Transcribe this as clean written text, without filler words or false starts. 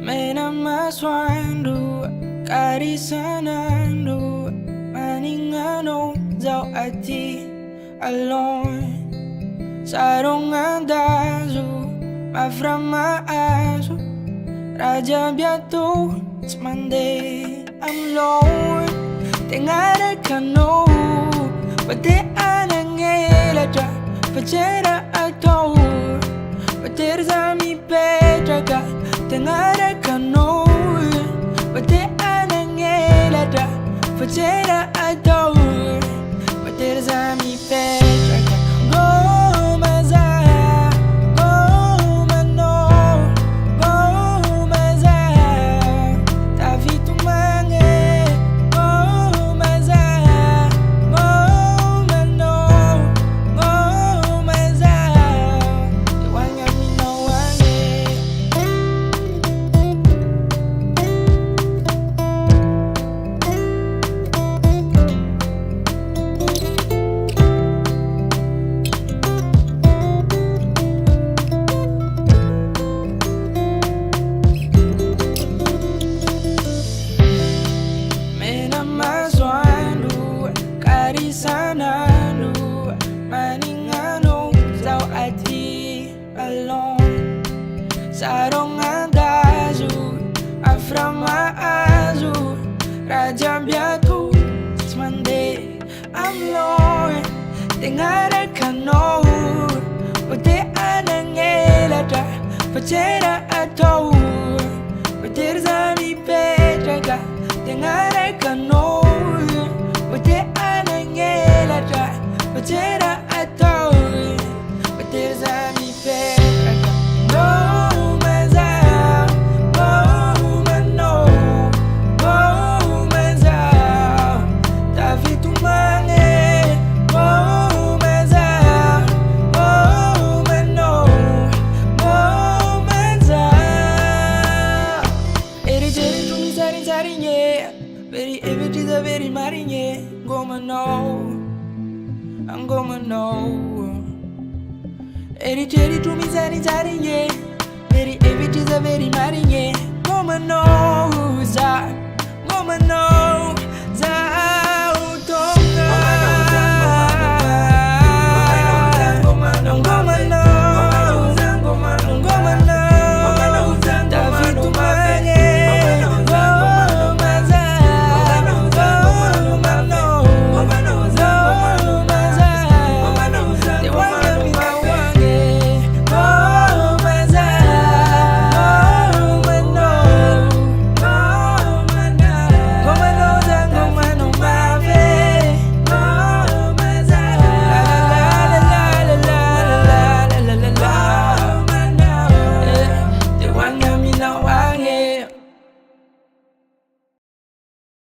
Mena maswandu kari sanandu maningano zau ati alone sarong andazu maframa azu raja biatu smande I'm low tengare kano pate anangela ja pachera atou pater zami petraga tengare kano pate anangela ja pachera atou pater zami petraga go maza go mano go maza ta vitu mange go maza go mano go maza wanya mino wange Mena maswandu kari sanandu maningano zau ati alone sarong andazu aframa azu raja biatu smande I'm low tengare kano pate anangela da pachera atou pater zami petraga tengare kano pate anangela da pachera atou pater zami petraga no maza no mano no maza ta vitu mange no maza no mano no maza eri jeri tu mi sari nye very every the very marinye goma no I'm gonna know eri jeri tu mi sari nye very every the very marinye goma no